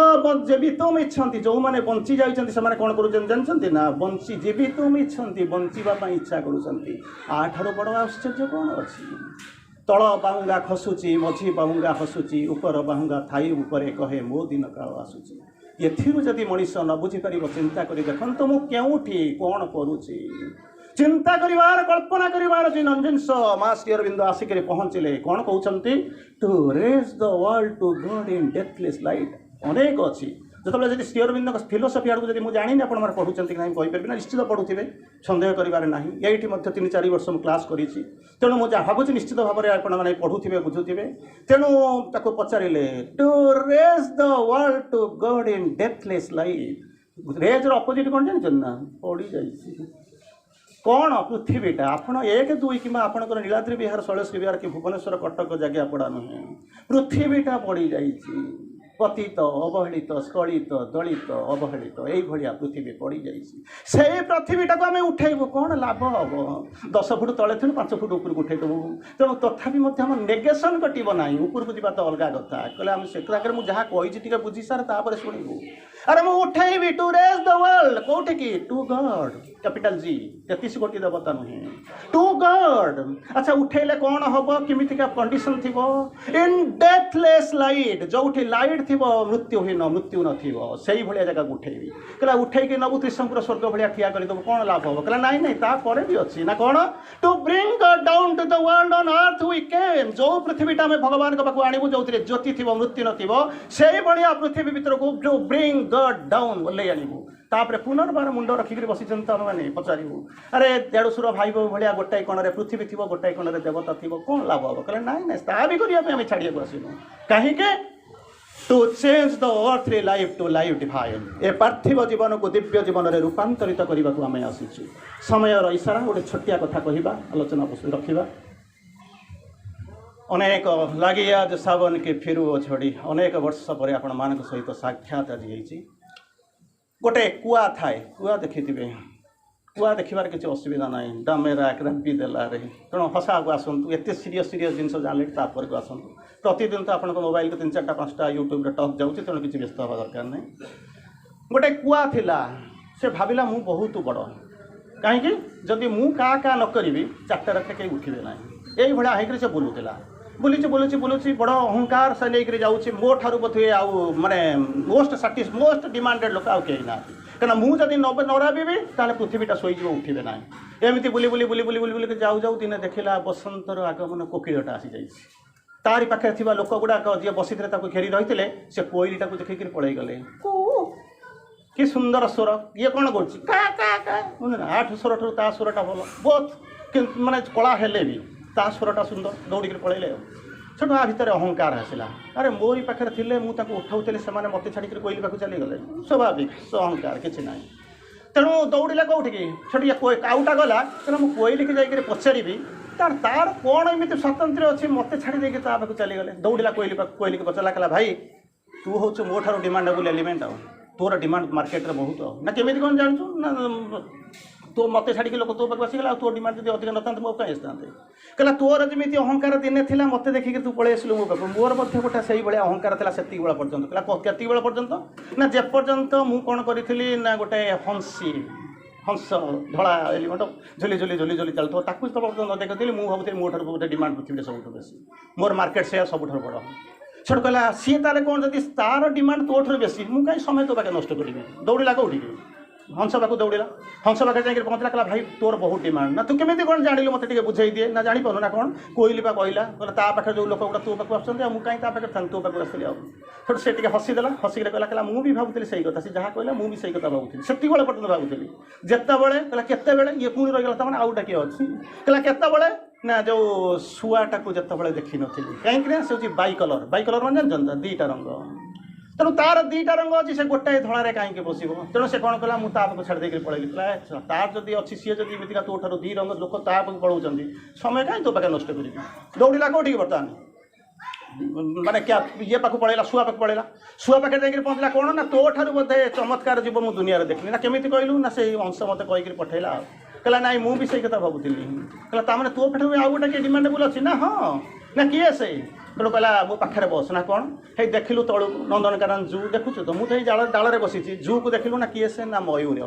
जीवितुम इच्छन्ति जो मैंने बंची जाइछन्ति से कौन कर जानते ना बंची जीवितुम इच्छन्ति बंचापी इच्छा करुँच बड़ आश्चर्य कौन अच्छी तल बाहुंगा खसुची मझी बाहुंगा हसुची ऊपर बाहुंगा थाई उपरे कहे मो दिन काल आसुची एथि मनीष न बुझीपर चिंता कर देखो तो मुझे कौन करुच्ची चिंता करार कल्पना करार जिन जिनस माँ श्री अरविंद आसिक पहुँचले कौन कहते to raise the world to God in deathless light अनेक अच्छी जो श्री अरविंद फिलोसफी आड़ को जानी आप पढ़ुं कि नहीं कहीपर ना निश्चित पढ़ुवे सन्देह करार ना ये 3-4 वर्ष मुझे क्लास करी तेणु मुझे भावुँ निश्चित भाव में आपने पढ़ुवे बुझुवे तेणु ताको पचारे to raise the world to God in deathless life raise opposite कौन जानते ना पड़ी जा कौन पृथ्वीटा आपड़ 1-2 कि आपंकर नीलाद्री विहार शैलेश्वरी विहार कि भुवनेश्वर कटक जगह पड़ा नुहे पृथ्वीटा पड़ी जा पतित अवहेलित स्खलित दलित अवहेलित यही पृथ्वी पड़ जा पृथ्वीटा को आम उठेबू कौन लाभ हम 10 फुट तले थी 5 फुट ऊपर उठेदेबू तेणु तथापि नेगेसन कटो ना ऊपर को जावा तो अलग कथा कहले आम से मुझे जहाँ कही बुझी सारे शुणु अरे मुझे उठेबी टू रेज द वर्ल्ड ଚାଲିଗଲେ କୋଉଠିକି ଟୁ ଗଡ୍ କ୍ୟାपिଟାଲ ଜି 33 କୋଟି ଦେବତା ନୁହେଁ ଟୁ ଗଡ୍। ଆଚ୍ଛା ଉଠେଇଲେ କ'ଣ ହବ କେମିତିକା କଣ୍ଡିସନ ଥିବ ଇନ୍ ଡେଥଲେସ୍ ଲାଇଟ୍ ଯୋଉଠି ଲାଇଟ୍ ଥିବ ମୃତ୍ୟୁହୀନ ମୃତ୍ୟୁ ନଥିବ ସେଇଭଳିଆ ଜାଗାକୁ ଉଠେଇବି। କହିଲା ଉଠେଇକି ନବୁ ତ୍ରିଶଙ୍କୁର ସ୍ୱର୍ଗ ଭଳିଆ ଠିଆ କରିଦେବୁ କ'ଣ ଲାଭ ହବ? କହିଲା ନାଇଁ ନାଇଁ ତାପରେ ବି ଅଛି ନା କ'ଣ two bring god down to the world on earth we କେମ୍। ଯୋଉ ପୃଥିବୀଟା ଆମେ ଭଗବାନଙ୍କ ପାଖକୁ ଆଣିବୁ ଯୋଉଥିରେ ଜ୍ୟୋତି ଥିବ ମୃତ୍ୟୁ ନଥିବ ସେଇଭଳିଆ ପୃଥିବୀ ଭିତରକୁ ଟୁ ବ୍ରିଙ୍ଗ ଗଡ୍ ଡାଉନ୍ ଓହ୍ଲେଇ ଆଣିବୁ। ତାପରେ ପୁନର୍ବାର ମୁଣ୍ଡ ରଖିକିରି ବସିଛନ୍ତି ଆମମାନେ ପଚାରିବୁ ଆରେ ଦେଢ଼ଶୁର ଭାଇ ବୋଉ ଭଳିଆ ଗୋଟାଏ କୋଣରେ ପୃଥିବୀ ଥିବ ଗୋଟାଏ କୋଣରେ ଦେବତା ଥିବ କ'ଣ ଲାଭ ହବ? କହିଲେ ନାଇଁ ନାଇଁ ତା ବି କରିବା ପାଇଁ ଆମେ ଛାଡ଼ିବାକୁ ଆସିନୁ। କାହିଁକି to change the earthly life to life divine. ଏ ପାର୍ଥିବ ଜୀବନକୁ ଦିବ୍ୟ ଜୀବନରେ ରୂପାନ୍ତରିତ କରିବାକୁ ଆମେ ଆସିଛୁ। ସମୟର ଇସାରା ଗୋଟେ ଛୋଟିଆ କଥା କହିବା ଆଲୋଚନା ରଖିବା। ଅନେକ ଲାଗି ଆଜ ସାବନ କି ଫିରୁ ଛଡ଼ି ଅନେକ ବର୍ଷ ପରେ ଆପଣମାନଙ୍କ ସହିତ ସାକ୍ଷାତ ଆଜି ହେଇଛି। ଗୋଟେ କୁଆ ଥାଏ କୁଆ ଦେଖିଥିବେ କୁଆ ଦେଖିବାରେ କିଛି ଅସୁବିଧା ନାହିଁ ଡାମେରା କ୍ରାମ୍ପି ଦେଲାରେ ତେଣୁ ହସାକୁ ଆସନ୍ତୁ ଏତେ ସିରିୟସ୍ ଜିନିଷ ଜାଣିଲେ ତାପରକୁ ଆସନ୍ତୁ। ପ୍ରତିଦିନ ତ ଆପଣଙ୍କ ମୋବାଇଲକୁ 3-4ଟା 5ଟା ୟୁଟ୍ୟୁବରେ ଟକ୍ ଯାଉଛି ତେଣୁ କିଛି ବ୍ୟସ୍ତ ହେବା ଦରକାର ନାହିଁ। ଗୋଟେ କୁଆ ଥିଲା ସେ ଭାବିଲା ମୁଁ ବହୁତ ବଡ଼ କାହିଁକି ଯଦି ମୁଁ କା ନ କରିବି 4ଟା ରାତିରେ କେହି ଉଠିବେ ନାହିଁ ଏଇଭଳିଆ ହେଇକରି ସେ ବୁଲୁଥିଲା। ବୁଲୁଛି ବଡ଼ ଅହଙ୍କାର ସେ ନେଇକରି ଯାଉଛି ମୋ ଠାରୁ ବୋଧେ ଆଉ ମାନେ ମୋଷ୍ଟ ଡିମାଣ୍ଡେଡ୍ ଲୋକ ଆଉ କେହି ନାହାନ୍ତି କାରଣ ମୁଁ ଯଦି ନ ରାବିବି ତାହେଲେ ପୃଥିବୀଟା ଶୋଇଯିବ ଉଠିବେ ନାହିଁ। ଏମିତି ବୁଲି ଯାଉ ଦିନେ ଦେଖିଲା ବସନ୍ତର ଆଗମନ କୋକିଳଟା ଆସିଯାଇଛି। ତାରି ପାଖରେ ଥିବା ଲୋକ ଗୁଡ଼ାକ ଯିଏ ବସିଥିଲେ ତାକୁ ଘେରି ରହିଥିଲେ ସେ କୋଇଲିଟାକୁ ଦେଖିକିରି ପଳେଇଗଲେ। କି ସୁନ୍ଦର ସ୍ୱର ଇଏ କ'ଣ କରୁଛି କା କା କା ଆଠ ସ୍ୱରଠାରୁ ତା ସ୍ୱରଟା ଭଲ ବହୁତ ମାନେ କଳା ହେଲେ ବି ତା ସ୍ୱରଟା ସୁନ୍ଦର ଦୌଡ଼ିକିରି ପଳେଇଲେ ଆଉ। ସେଠୁ ଆ ଭିତରେ ଅହଙ୍କାର ଆସିଲା ଆରେ ମୋରି ପାଖରେ ଥିଲେ ମୁଁ ତାଙ୍କୁ ଉଠାଉଥିଲି ସେମାନେ ମୋତେ ଛାଡ଼ିକିରି କୋଇଲି ପାଖକୁ ଚାଲିଗଲେ ସ୍ୱାଭାବିକ ସେ ଅହଙ୍କାର କିଛି ନାହିଁ। ତେଣୁ ଦୌଡ଼ିଲା କେଉଁଠିକି ସେଠି ଆଉଟା ଗଲା ତେଣୁ ମୁଁ କୋଇଲିକି ଯାଇକରି ପଚାରିବି ତାର କ'ଣ ଏମିତି ସ୍ୱାତନ୍ତ୍ର୍ୟ ଅଛି ମୋତେ ଛାଡ଼ି ଦେଇକି ତା ପାଖକୁ ଚାଲିଗଲେ। ଦୌଡ଼ିଲା କୋଇଲିକି ପଚାରିଲା କହିଲା ଭାଇ ତୁ ହେଉଛୁ ମୋ ଠାରୁ ଡିମାଣ୍ଡେବୁଲ୍ ଏଲିମେଣ୍ଟ ଆଉ ତୋର ଡିମାଣ୍ଡ ମାର୍କେଟରେ ବହୁତ ନା କେମିତି କ'ଣ ଜାଣିଛୁ ନା ତୁ ମୋତେ ଛାଡ଼ିକି ଲୋକ ତୋ ପାଖକୁ ଆସିଗଲା ଆଉ ତୋ ଡିମାଣ୍ଡ ଯଦି ଅଧିକ ନଥାନ୍ତେ ମୋ ପାଇଁ ଆସିଥାନ୍ତେ। କହିଲା ତୋର ଯେମିତି ଅହଙ୍କାର ଦିନେ ଥିଲା ମୋତେ ଦେଖିକି ତୁ ପଳେଇ ଆସିଲୁ ମୋ ପାଖକୁ ମୋର ମଧ୍ୟ ଗୋଟେ ସେଇଭଳିଆ ଅହଙ୍କାର ଥିଲା ସେତିକି ବେଳ ପର୍ଯ୍ୟନ୍ତ। କହିଲା କେତିକି ବେଳ ପର୍ଯ୍ୟନ୍ତ ନା ଯେପର୍ଯ୍ୟନ୍ତ ମୁଁ କ'ଣ କରିଥିଲି ନା ଗୋଟେ ହଂସ ଧଳା ଏଲିମେଣ୍ଟ ଝୁଲି ଚାଲୁଥିବ ତାକୁ ତ ପର୍ଯ୍ୟନ୍ତ ଦେଖିଥିଲି ମୁଁ ଭାବୁଥିଲି ମୋ ଠାରୁ ଗୋଟେ ଡିମାଣ୍ଡ ପୃଥିବୀରେ ସବୁଠୁ ବେଶୀ ମୋର ମାର୍କେଟ ସେୟାର ସବୁଠାରୁ ବଡ଼। ସେଠୁ କହିଲା ସିଏ ତାହେଲେ କ'ଣ ଯଦି ତାର ଡିମାଣ୍ଡ ତୋ ଠାରୁ ବେଶୀ ମୁଁ କାହିଁ ସମୟ ତୋ ପାଖେ ନଷ୍ଟ କରିବି। ଦୌଡ଼ିଲା କେଉଁଠିକି ହଂସ ପାଖକୁ ଦୌଡ଼ିଲା ହଂସ ପାଖରେ ଯାଇକି ପହଞ୍ଚିଲା କହିଲା ଭାଇ ତୋର ବହୁତ ଡିମାଣ୍ଡ ନା ତୁ କେମିତି କ'ଣ ଜାଣିଲୁ ମୋତେ ଟିକେ ବୁଝେଇ ଦିଏ ନା ଜାଣିପାରୁନୁ ନା କ'ଣ କୋଇଲି ବା କହିଲା ତା ପାଖରେ ଯେଉଁ ଲୋକ ଗୁଡ଼ା ତୋ ପାଖକୁ ଆସୁଛନ୍ତି ଆଉ ମୁଁ କାହିଁ ତା ପାଖରେ ଥାନ୍ତି ତୋ ପାଖକୁ ଆସିଥିଲି ଆଉ। ସେଠୁ ସେ ଟିକେ ହସିଦେଲା ହସିକି କହିଲା ମୁଁ ବି ଭାବୁଥିଲି ସେଇ କଥା ସେ ଯାହା କହିଲା ମୁଁ ବି ସେଇ କଥା ଭାବୁଥିଲି ସେତିକିବେଳେ ପର୍ଯ୍ୟନ୍ତ ଭାବୁଥିଲି ଯେତେବେଳେ କହିଲା କେତେବେଳେ ଇଏ ପୁଣି ରହିଗଲା ତାମାନେ ଆଉଟା କିଏ ଅଛି କହିଲା କେତେବେଳେ ନା ଯେଉଁ ଶୁଆଟାକୁ ଯେତେବେଳେ ଦେଖିନଥିଲି କାହିଁକି ନା ସେ ହେଉଛି ବାଇ କଲର୍ ମାନେ ଜାଣିଛନ୍ତି ଦୁଇଟା ରଙ୍ଗ ତେଣୁ ତାର ଦୁଇଟା ରଙ୍ଗ ଅଛି ସେ ଗୋଟାଏ ଧଳାରେ କାହିଁକି ବସିବ ତେଣୁ ସେ କ'ଣ କଲା ମୁଁ ତା ପାଖକୁ ଛାଡ଼ି ଦେଇକି ପଳେଇଲି। ତାର ଯଦି ଅଛି ସିଏ ଯଦି ଏମିତିକା ତୋ ଠାରୁ 2 ରଙ୍ଗ ଲୋକ ତା ପାଖକୁ ପଳାଉଛନ୍ତି ସମୟ କାହିଁ ତୋ ପାଖେ ନଷ୍ଟ କରିବି। ଦୌଡ଼ିଲା କେଉଁଠିକି ବର୍ତ୍ତମାନ ମାନେ ଇଏ ପାଖକୁ ପଳେଇଲା ଶୁଆ ପାଖକୁ ପଳେଇଲା ଶୁଆ ପାଖରେ ଯାଇକି ପହଞ୍ଚିଲା କ'ଣ ନା ତୋ ଠାରୁ ବୋଧେ ଚମତ୍କାର ଯିବ ମୁଁ ଦୁନିଆରେ ଦେଖିଲି ନା କେମିତି କହିଲୁ ନା ସେଇ ଅଂଶ ମୋତେ କହିକିରି ପଠେଇଲା ଆଉ। କହିଲା ନାଇଁ ମୁଁ ବି ସେଇ କଥା ଭାବୁଥିଲି। କହିଲା ତାମାନେ ତୋ ପାଖରେ ଆଉ ଗୋଟେ କିଏ ଡିମାଣ୍ଡେବୁଲ୍ ଅଛି ନା ହଁ ନା କିଏ ସେ ତେଣୁ କହିଲା ମୋ ପାଖରେ ବସ ନା କ'ଣ ହେଇ ଦେଖିଲୁ ତଳକୁ ନନ୍ଦନକାନନ ଜୁ ଦେଖୁଛୁ ତ ମୁଁ ତ ଏଇ ଡାଳରେ ବସିଛି ଜୁକୁ ଦେଖିଲୁ ନା କିଏ ସେ ନା ମୟୂର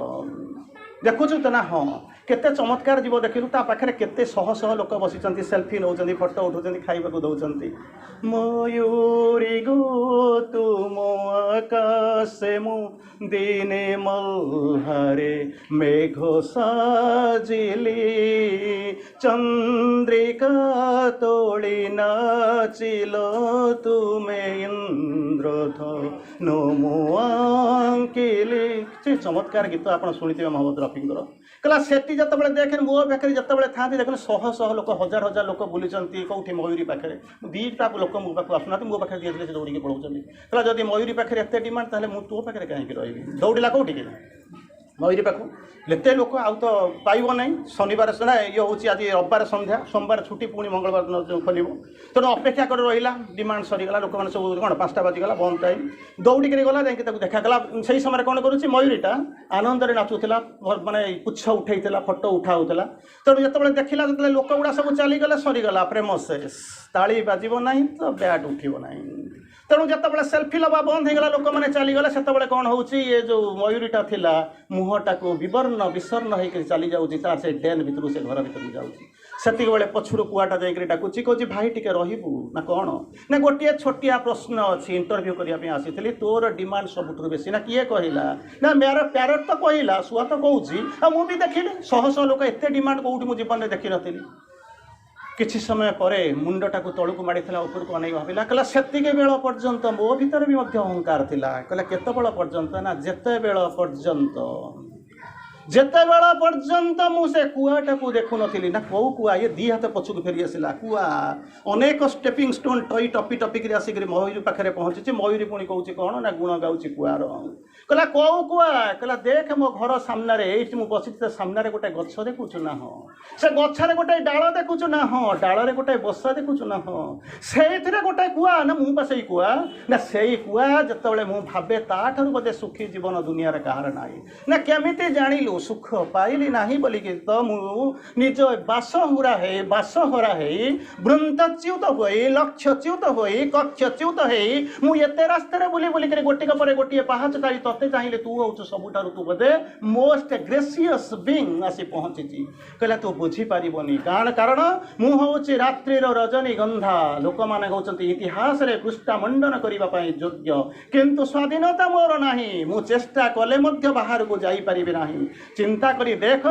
ଦେଖୁଛୁ ତ ନା ହଁ କେତେ ଚମତ୍କାର ଯିବ ଦେଖିଲୁ ତା ପାଖରେ କେତେ ଶହ ଲୋକ ବସିଛନ୍ତି ସେଲ୍ଫି ନେଉଛନ୍ତି ଫଟୋ ଉଠାଉଛନ୍ତି ଖାଇବାକୁ ଦେଉଛନ୍ତି। ମୟୂରୀ ଗೋ ତୁମ ଆକାଶେ ମୁଁ ଦିନେ ମଲ୍ହାରେ ମେଘ ସାଜିଲି ଚନ୍ଦ୍ରିକା ତୋଳି ନାଚିଲ ତୁମେ ଇନ୍ଦ୍ରଧନୁ ମୁଁ ଆଙ୍କିଲି। ସେ ଚମତ୍କାର ଗୀତ ଆପଣ ଶୁଣିଥିବେ ମହମ୍ମଦ ରଫିଙ୍କର। କହିଲା ସେଠି ଯେତେବେଳେ ଦେଖେ ମୋ ପାଖରେ ଯେତେବେଳେ ଥାନ୍ତି ଦେଖୁନ ଶହ ଲୋକ ହଜାର ଲୋକ ବୁଲିଛନ୍ତି କେଉଁଠି ମୟୂରୀ ପାଖରେ 2ଟା ଲୋକ ମୋ ପାଖକୁ ଆସୁନାହାନ୍ତି ମୋ ପାଖରେ ଦିଆଥିଲେ ସେ ଦୌଡ଼ିକି ପଳାଉଛନ୍ତି। କହିଲା ଯଦି ମୟୂରୀ ପାଖରେ ଏତେ ଡିମାଣ୍ଡ ତାହେଲେ ମୁଁ ତୋ ପାଖରେ କାହିଁକି ରହିବି। ଦୌଡ଼ିଲା କେଉଁଠିକି ମୟୂରୀ ପାଖକୁ ଏତେ ଲୋକ ଆଉ ତ ପାଇବ ନାହିଁ ଶନିବାର ସିନା ଇଏ ହେଉଛି ଆଜି ରବିବାର ସନ୍ଧ୍ୟା ସୋମବାର ଛୁଟି ପୁଣି ମଙ୍ଗଳବାର ଦିନ ଖୋଲିବ ତେଣୁ ଅପେକ୍ଷା କରି ରହିଲା ଡିମାଣ୍ଡ ସରିଗଲା ଲୋକମାନେ ସବୁ କ'ଣ 5ଟା ବାଜିଗଲା ବନ୍ଦ ଟାଇମ୍ ଦୌଡ଼ିକିରି ଗଲା ଯାଇକି ତାକୁ ଦେଖାଗଲା। ସେଇ ସମୟରେ କ'ଣ କରୁଛି ମୟୂରୀଟା ଆନନ୍ଦରେ ନାଚୁଥିଲା ମାନେ ପୁଚ୍ଛ ଉଠେଇଥିଲା ଫଟୋ ଉଠାଉଥିଲା ତେଣୁ ଯେତେବେଳେ ଦେଖିଲା ଯେତେବେଳେ ଲୋକ ଗୁଡ଼ା ସବୁ ଚାଲିଗଲେ ସରିଗଲା ପ୍ରେମ ଶେଷ ତାଳି ବାଜିବ ନାହିଁ ତ ବ୍ୟାଟ୍ ଉଠିବ ନାହିଁ। ତ तेणु जिते सेल्फी लवा बंद होगा लोक मैंने चलीगले से कौन हो ये जो मयूरीटा थिला मुहटा को विवर्ण विसर्ण होकर चली जाऊँगी तार से डेन भितर से घर भितर जाऊँगी सेतिक बेले पछुरु कुआटा जाइक डाकुची कौची भाई टिके रहिबु ना कौन ना गोटे छोटिया प्रश्न अच्छी इंटरव्यू करने आसी तोर डिमांड सबुठ बेसी ना किए कहला ना मेरा प्यारट तो कहला शुआ तो कौची मुझे देखिली शह शह लोक एत डिमांड कौटी मु जीवन में देखी नी किछि समय पर मुंडटा को तलू को माड़ी ऊपर को अनेक भाविला कहला सेतिके बेल पर्यंत मो भीतर भी अहंकार थिला कहला केते बेल पर्यंत ना जेते बेल पर्यंत जेतेबेला पर्यंत मुझे कुआटा को देखु नी ना कौ कुआ ये दी हाथ पछुक फेरी आसला कुआ अनेक स्टेपिंग स्टोन टई टपी टपिक आसिक मयूरी पाखे पहुँची मयूरी पुणी कौच कौन ना गुण गाँची कुआर कहला कौ कुआ कहला देख मो घर सामने ये बसी सामने गोटे गछ देखुचु ना हाँ से गछरे गोटे डाल देखुचु ना हाँ डाल गोटे बसा देखुचु ना हाँ से गोटे कुआ ना मुझे से कुआ ना से कुआ जिते मुझे भावे ताठू बोधे सुखी जीवन दुनिया कहार ना ना केमिति जानिलु सुख पाइली नहीं बोलिकी तो निज बासहुरा है बासहरा है वृंतच्युत हो लक्ष्यच्युत हो कक्षच्युत हो मुझे रास्तार बुली बुलिक गोटिक पर गोटे पहाच तारी तते चाहिए तू हूँ सबुठार तू बोधे मोस्ट ग्रेसियस बीइंग आसी पहुँची कहला तू बुझीपारबनी कारण मुझे रात्रिर रजनीगंधा लोक मैंने कहते इतिहास रे पृष्ठा मंडन करने योग्य किंतु स्वाधीनता मोर नाही मु चेष्टा कले बाहर को जाइपारि नाही चिंता करी देख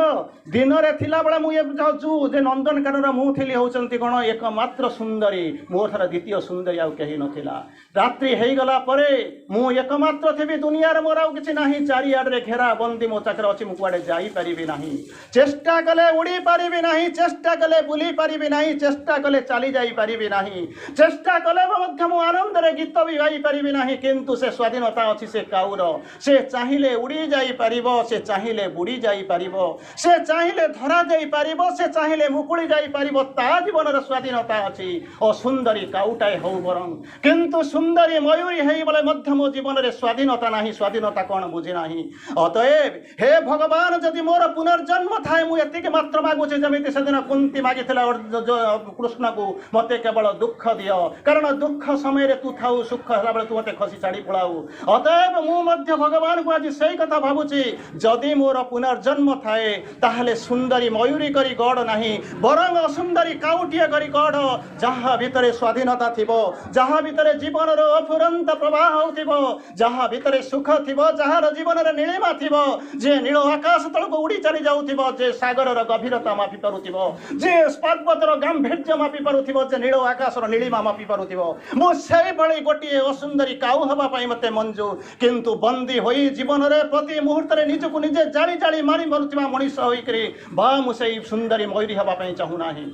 दिन रे थिला बेला मु जाऊँ जे नंदनकानन मुझे होती कौन एकमात्र सुंदरी मोर थार द्वितीय सुंदरी आउ कहीं नथिला रात्रि हो गला परे मु एकमात्र थी दुनिया मोर आउ किछि नाही चारिआडे घेरा बंदी मो चाकर अच्छी मु कुआडे जाई परिबि नाही चेष्टा कले उड़ी परिबि नाही चेष्टा कले बुली परिबि नाही चेष्टा कले चली जाई परिबि नाही चेष्टा कले मध्य मु आनंद रे गीत भी गाई परिबि नाही किंतु से स्वाधीनता अच्छी से काउर से चाहिए उड़ी जाई परिबो से चाहिए बुड़ी जाई परिबो से चाहिए धरा जाई परिबो से चाहिए मुकुली जाई परिबो ता जीवन स्वाधीनता अच्छी और सुंदरी काउटाए हो बरं किंतु सुंदरी मयूरी है बोले मध्य मो जीवन में स्वाधीनता नहीं स्वाधीनता कौन बुझी नहीं अतएव हे भगवान जदि मोर पुनर्जन्म थाए मुझे मात्र मागुचे जमी से दिन कुंती मागी कृष्ण को मत केवल दुख दियो कारण दुख समय तू थाऊ सुख है तू मत खसी छाड़ी पलाऊ अतएव मुझे भगवान को आज से कथा भावुची जदि मोर पुनर्जन्म थाए ताहले सुंदरी मयूरी करी गढ़ नहीं बरंग असुंदरी काउटिया करी गढ़ जहाँ भितर स्वाधीनता थिबो जहाँ भितर जीवन अफुरंत प्रवाह होथिबो जहाँ भितर सुख थिबो जहाँ जीवन नीलिमा थिबो जे नील आकाश तल को उड़ी चली जाउथिबो जे सागर गभीरता मापी पारुथिबो जे पर्वतर गांभीर्य मापी पारुथिबो जे नील आकाश नीलिमा मापी पारुथिबो मो सेई भली गोटिए असुंदरी काउ हबा पई मते मंजू किंतु बंदी होई जीवन रे प्रति मुहूर्त रे निजको निजे जाली जाली मारी मरुथिबा मनीष होइकरी बा मु सेई सुंदरी मयूरी हबा पई चाहू नाही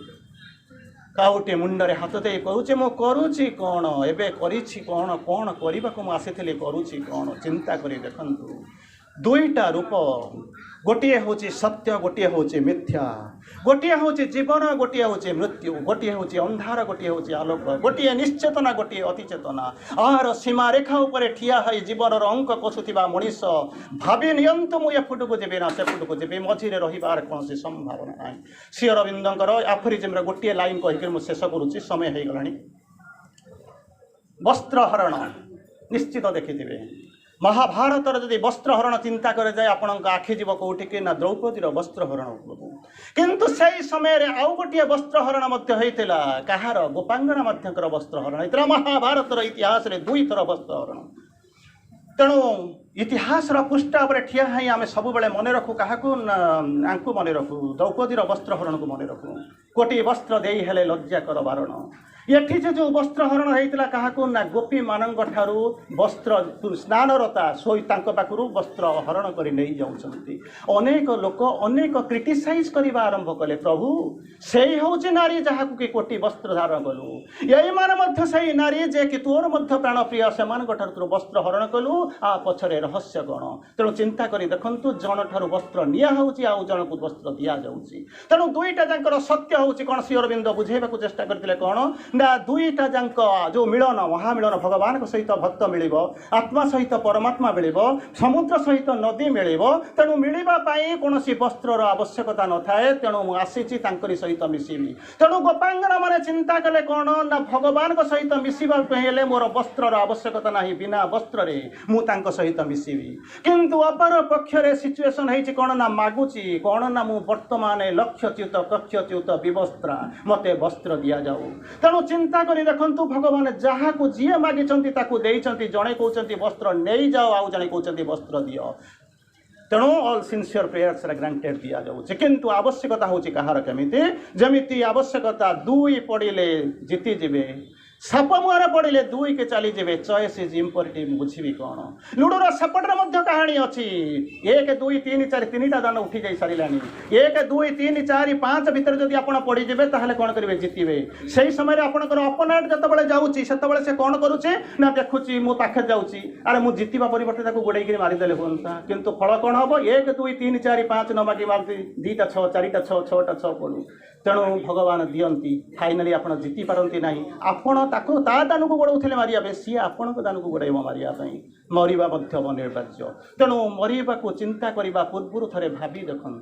काउटे मुंडरे हाथ दे कहूचे मो करूची कौन एबे करिछि कौन कौन करने को आसी करूची कौन चिंता करी देखंतु दुईटा रूप गोटे हूँ सत्य गोटे हूँ मिथ्या गोटे हूँ जीवन गोटे हूँ मृत्यु गोटे हूँ अंधार गोटे हूँ आलोक गोटे निश्चेतना गोटे अतिचेतना आर सीमा रेखा उपर ठिया है जीवन अंक कसुवा मनीष भावी नियंतु मुझे एपट को जी ना सेपट को जी मझे रही कौन संभावना ना श्री अरविंदर आफरिजम गोटे लाइन कहीकि मुझे शेष करुच्ची समय हो गला वस्त्रहरण निश्चित देखिथे महाभारतर जदि वस्त्रहरण चिंता करे जाए आपण आखि जीव कौटिक ना द्रौपदीर वस्त्रहरण किंतु से समय आउ गोटे वस्त्रहरण होता कहार गोपांगना मध्यकर वस्त्रहरण होता महाभारतर इतिहास रे दुई थर वस्त्रहरण तेणु इतिहास पृष्ठा पर ठिया है आम सब मन रखू क्या मन रखू द्रौपदीर वस्त्रहरण को मन रखू कोटी वस्त्र दे हेले लज्जा कर बारण ये जो वस्त्रहरण होता क्या ना गोपी मान वस्त्र स्नानरता सोई पाखु वस्त्र हरण कर नहीं जाऊँच अनेक लोक अनेक क्रिटिसाइज करने आरंभ कले प्रभु से हूँ नारी जहाँ कि कोटी वस्त्र धारण कलु यही मान से नारी जे कि तोर प्राण प्रिय से तोर वस्त्र हरण कलु आ पछरे रहस्य कौन तेणु चिंता कर देखु जन ठार वस्त्र निआहूँ आउ जन को वस्त्र दि जाऊँगी तेणु दुईटा जाकर सत्य हूँ कौन श्री अरविंद बुझेबा चेष्टा करते कौन ना दुईटा जांक जो मिलन महामिलन भगवान सहित भक्त मिल आत्मा सहित परमात्मा मिल समुद्र सहित नदी मिल तेणु मिलवाई कौन वस्त्र आवश्यकता न थाए तेणु मुझे सहित मिसबी तेणु गोपांगना मैंने चिंता कले कौन ना भगवान सहित मिसवाई मोर वस्त्र आवश्यकता ना बिना वस्त्र मुझे सहित मिसबी किंतु अपर पक्षरे सिचुएशन है कौन ना मागुची कौन ना मु वर्तमान लक्ष्यच्युत कक्षच्युत विवस्त्रा मते वस्त्र दि जाऊ तेणु चिंता करी देखंतु भगवान जहाँ को जी मागी जड़े कहते वस्त्र नहीं जाओ आउ जड़े कहते वस्त्र दियो तेणु ऑल सिंसियर प्रेयर्स ग्रांटेड दि जाऊँगी किंतु आवश्यकता हूँ कहार केमिति जमिति आवश्यकता दुई पड़े जीतिजे साप मुहर पड़े दुई के चली जाए चॉइस इज इम्पोर्टेंट बुझी कौन लुडोर सेपटे कहानी अच्छी 1 2 3 4 3टा दान उठी जा सारा 1 2 3 4 5 भितर जब आप पड़ीजे ताहले कौन करेंगे जीतवे से ही समय आपंकर अपोनेंट जिते जाऊँगी से कौन करुचे ना देखुची मो पाखे जाऊँगी अरे मुझे जीतवा परिवर्ते गोड़े मारिदेले हाँ किंतु फल कौन हम 1 2 3 4 5 न मागी मारती 2टा 6 4टा 6 6टा 6 पड़ू तेणु भगवान दियंती फाइनाली आप जीति पारती ना आपण ता दान को गोड़े मारे सी आपण दान को गोड़े मारे मरवा अनिवार्य तेणु मरवा को चिंता करने पूर्व थे भावी देखु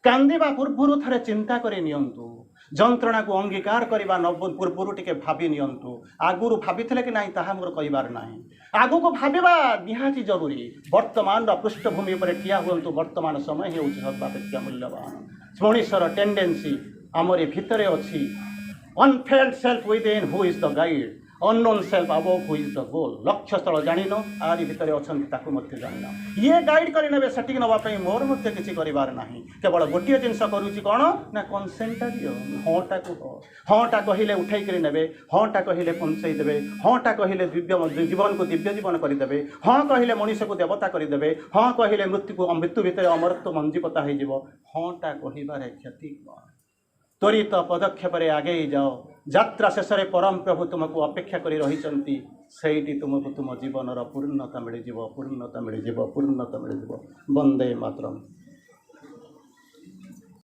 कांदा पूर्व थे चिंता कर जंत्रणा को अंगीकार करने पूर्व टे भावी नियंतु आगुरी भाभी कि ना ताहा मोर कहबार ना आगु को भावा निहाती जरूरी वर्तमान पृष्ठभूमि पर ठिया हूँ वर्तमान समय हो सर्वापेक्षा मूल्यवान मनुष्यर टेंडेंसी आमरी भितर अच्छी unfelt self within who is the guide unknown self above who is the goal लक्ष्य स्थल जान आरी भितर अच्छा जान ये गाइड करे सेटिंग नापी मोर किसी करार ना केवल गोटे जिनस करुच्ची कौन ना कनसेंटा दियो हाँटा को हाँटा कहले उठे ने हाँटा कहले पहुँचईदे हाँटा कहले दिव्य जीवन को दिव्य जीवन करदे हाँ कहले मनीष को देवता करदे हाँ कहले मृत्यु भितर अमरत्व मंजीपता हो हाँटा कहबार क्षति कौन त्वरित पदक्षेप आगे जाओ यात्रा शेष में परम प्रभु तुमको अपेक्षा कर रही से तुमको तुम जीवन पूर्णता मिल पूर्णता मिल पूर्णता मिल वंदे मातरम।